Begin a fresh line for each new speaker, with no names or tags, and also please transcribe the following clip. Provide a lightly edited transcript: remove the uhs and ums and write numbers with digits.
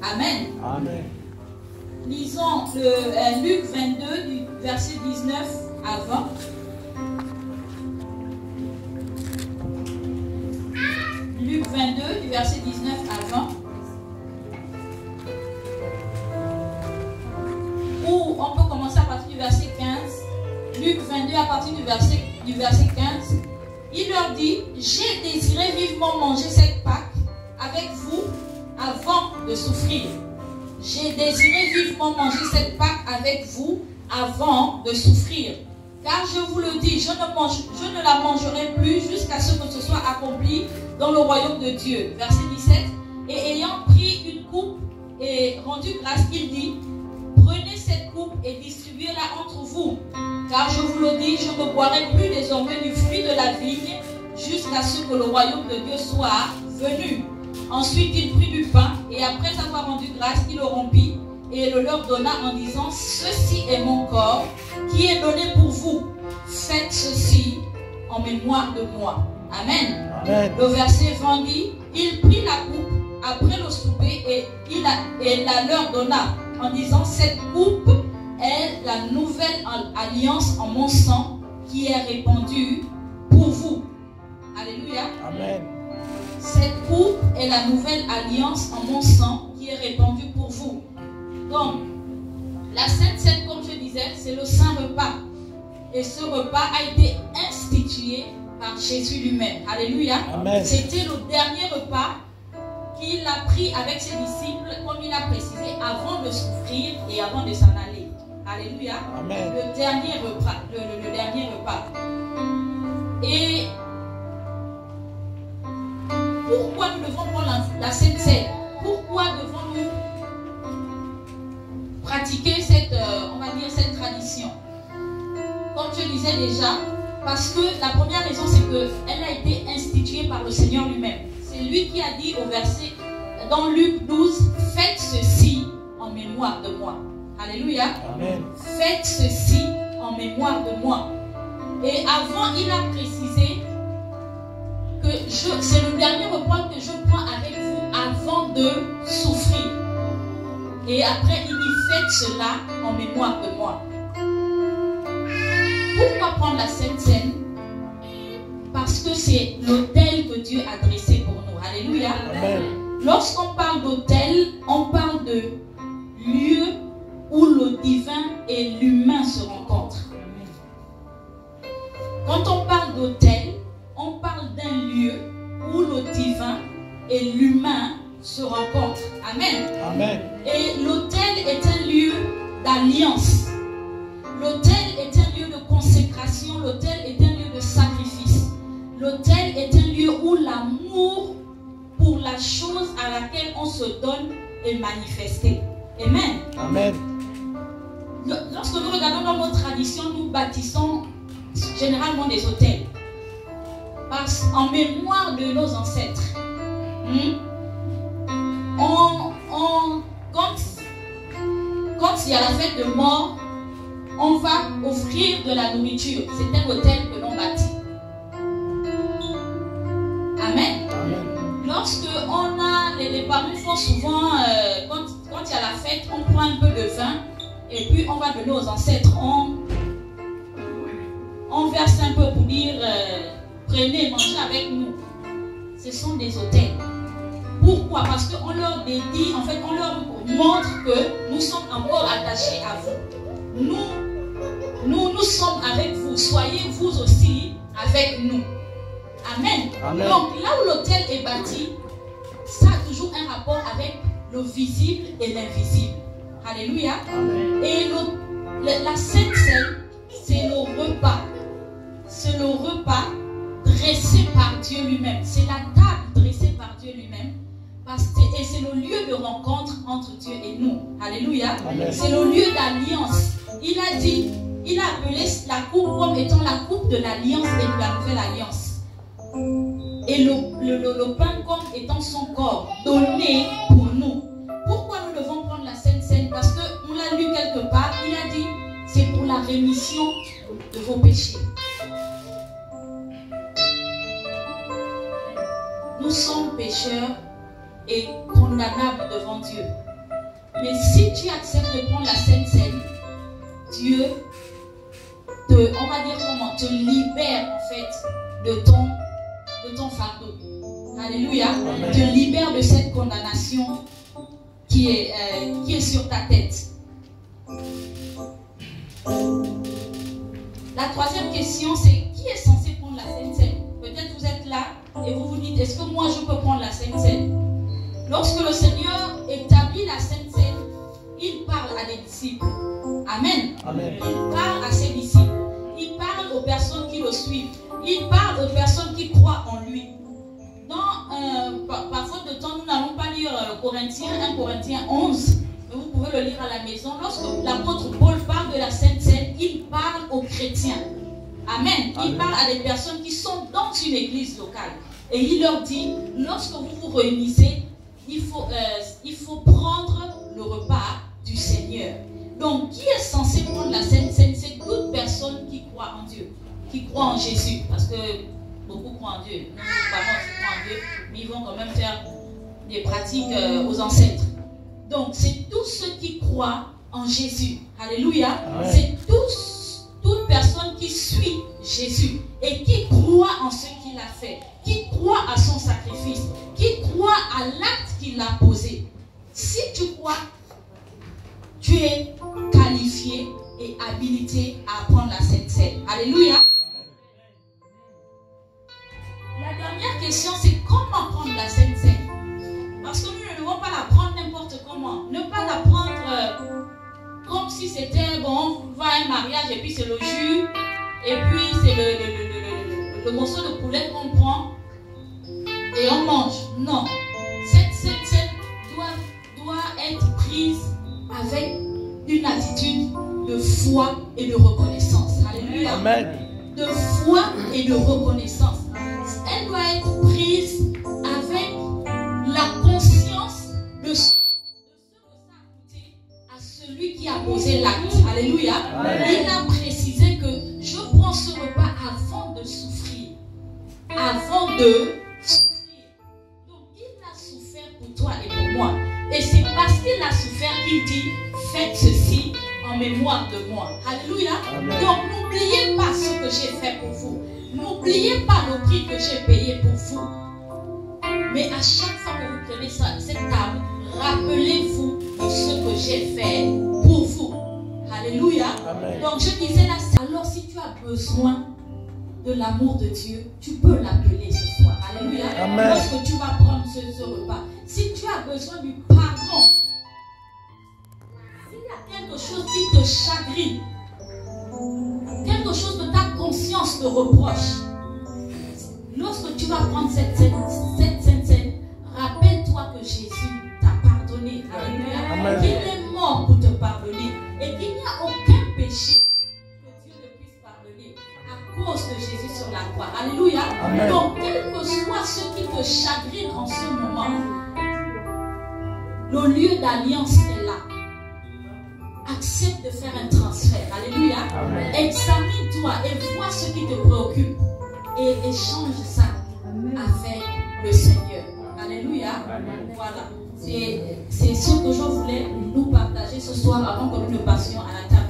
Amen.
Amen.
Lisons le Luc 22 du verset 19 à 20. Luc 22 du verset 19 à 20. Ou on peut commencer à partir du verset 15. Luc 22 à partir du verset 15. Il leur dit, j'ai désiré vivement manger cette Pâque avec vous avant de souffrir. J'ai désiré vivement manger cette Pâque avec vous avant de souffrir. Car je vous le dis, je ne la mangerai plus jusqu'à ce que ce soit accompli dans le royaume de Dieu. Verset 17. Et ayant pris une coupe et rendu grâce, il dit, prenez cette coupe et distribuez-la entre vous. Car je vous le dis, je ne boirai plus désormais du fruit de la vigne jusqu'à ce que le royaume de Dieu soit venu. Ensuite, il prit du pain et après avoir rendu grâce, il le rompit et le leur donna en disant, ceci est mon corps qui est donné pour vous. Faites ceci en mémoire de moi. Amen.
Amen.
Le verset 20 dit, il prit la coupe après le souper et la leur donna en disant, cette coupe est la nouvelle alliance en mon sang qui est répandue pour vous. Alléluia.
Amen.
Cette coupe est la nouvelle alliance en mon sang qui est répandue pour vous. Donc, la Sainte Seine, comme je disais, c'est le Saint Repas. Et ce repas a été institué par Jésus lui-même. Alléluia.
Amen.
C'était le dernier repas qu'il a pris avec ses disciples, comme il a précisé, avant de souffrir et avant de s'en aller. Alléluia.
Amen.
Le dernier repas. Le dernier repas. Et pourquoi nous devons prendre la Sainte Seine? Pourquoi devons-nous pratiquer cette, on va dire, cette tradition? Comme je disais déjà, parce que la première raison, c'est qu'elle a été instituée par le Seigneur lui-même. C'est lui qui a dit au verset, dans Luc 12, faites ceci en mémoire de moi. Alléluia.
Amen.
Faites ceci en mémoire de moi. Et avant, il a précisé que c'est le dernier repas que je prends avec vous avant de souffrir. Et après, il dit, faites cela en mémoire de moi. Pourquoi prendre la Sainte Seine? Parce que c'est l'autel que Dieu a dressé pour nous. Alléluia.
Amen.
Lorsqu'on parle d'autel, on parle de lieu où le divin et l'humain se rencontrent. Quand on parle d'autel, on parle d'un lieu où le divin et l'humain se rencontrent. Amen.
Amen.
Et l'autel est un lieu d'alliance. L'autel est un lieu de consécration. L'autel est un lieu de sacrifice. L'autel est un lieu où l'amour pour la chose à laquelle on se donne est manifesté. Amen.
Amen.
Lorsque nous regardons dans nos traditions, nous bâtissons généralement des autels. Parce qu'en mémoire de nos ancêtres, quand il y a la fête de mort, on va offrir de la nourriture. C'est un autel que l'on bâtit. Amen.
Amen.
Lorsque on a, les parents font souvent, quand il y a la fête, on prend un peu de vin et puis on va donner aux ancêtres. On verse un peu pour dire, prenez, mangez avec nous. Ce sont des autels. Pourquoi? Parce qu'on leur dédie, en fait, on leur montre que nous sommes encore attachés à vous. Nous sommes avec vous. Soyez vous aussi avec nous. Amen.
Amen.
Donc, là où l'autel est bâti, ça a toujours un rapport avec le visible et l'invisible. Alléluia.
Amen.
Et la Sainte Seine, c'est le repas. C'est le repas dressé par Dieu lui-même. C'est la table dressée par Dieu lui-même. Et c'est le lieu de rencontre entre Dieu et nous. Alléluia. C'est le lieu d'alliance. Il a dit, il a appelé la coupe comme étant la coupe de l'alliance et de la nouvelle alliance. Et le pain comme étant son corps donné pour nous. Pourquoi nous devons prendre la Sainte Seine? Parce qu'on l'a lu quelque part. Il a dit, c'est pour la rémission de vos péchés. Nous sommes pécheurs est condamnable devant Dieu. Mais si tu acceptes de prendre la Sainte Seine, Dieu te, on va dire comment, te libère en fait de ton fardeau. Alléluia.
Amen.
Te libère de cette condamnation qui est sur ta tête. La troisième question, c'est qui est censé prendre la Sainte Seine? Peut-être vous êtes là et vous vous dites, est-ce que moi je peux prendre la Sainte Seine? Lorsque le Seigneur établit la Sainte Seine, il parle à des disciples. Amen.
Amen.
Il parle à ses disciples. Il parle aux personnes qui le suivent. Il parle aux personnes qui croient en lui. Par faute de temps, nous n'allons pas lire 1 Corinthiens 11. Mais vous pouvez le lire à la maison. Lorsque l'apôtre Paul parle de la Sainte Seine, il parle aux chrétiens. Amen. Il parle à des personnes qui sont dans une église locale. Et il leur dit, lorsque vous vous réunissez, il faut prendre le repas du Seigneur. Donc, qui est censé prendre la Sainte Seine? C'est toute personne qui croit en Dieu, qui croit en Jésus. Parce que beaucoup croient en Dieu. Nous, nos parents aussi croient en Dieu, mais ils vont quand même faire des pratiques aux ancêtres. Donc, c'est tous ceux qui croient en Jésus. Alléluia.
Amen.
C'est toute personne qui suit Jésus et qui croit en ce qu'il a fait, qui croit à son sacrifice, qui croit à l'acte qu'il a posé. Si tu crois, tu es qualifié et habilité à prendre la Sainte Seine. Alléluia. La dernière question, c'est comment prendre la Sainte Seine? Parce que nous ne devons pas la prendre n'importe comment. Ne pas la prendre comme si c'était, bon, on va à un mariage et puis c'est le jus, et puis c'est le morceau de poulet qu'on prend et on mange. Non. Cette Seine doit être prise avec une attitude de foi et de reconnaissance. Alléluia.
Amen.
De foi et de reconnaissance. Elle doit être prise avec la conscience de ce que ça a coûté à celui qui a posé l'acte. Alléluia.
Amen.
Il a précisé que je prends ce repas avant de souffrir. Avant de souffrir. Donc il a souffert pour toi et pour moi. Et c'est parce qu'il a souffert qu'il dit, faites ceci en mémoire de moi. Alléluia.
Amen.
Donc n'oubliez pas ce que j'ai fait pour vous. N'oubliez pas le prix que j'ai payé pour vous. Mais à chaque fois que vous prenez cette table, rappelez-vous de ce que j'ai fait pour vous. Alléluia.
Amen.
Donc je disais là, alors si tu as besoin de l'amour de Dieu, tu peux l'appeler ce soir. Alléluia.
Amen.
Lorsque tu vas prendre ce repas. Si tu as besoin du pardon, s'il y a quelque chose qui te chagrine, quelque chose de ta conscience te reproche, lorsque tu vas prendre cette scène, rappelle-toi que Jésus t'a pardonné. Alléluia.
Amen.
Qu'il est mort pour te pardonner et qu'il n'y a aucun péché que Dieu ne puisse pardonner à cause de Jésus sur la croix. Alléluia.
Amen.
Donc, quel que soit ce qui te chagrine en ce moment, le lieu d'alliance est là. Accepte de faire un transfert. Alléluia.
Amen.
Examine-toi et vois ce qui te préoccupe et échange ça avec le Seigneur. Alléluia. Voilà. C'est ce que je voulais nous partager ce soir avant que nous ne passions à la table.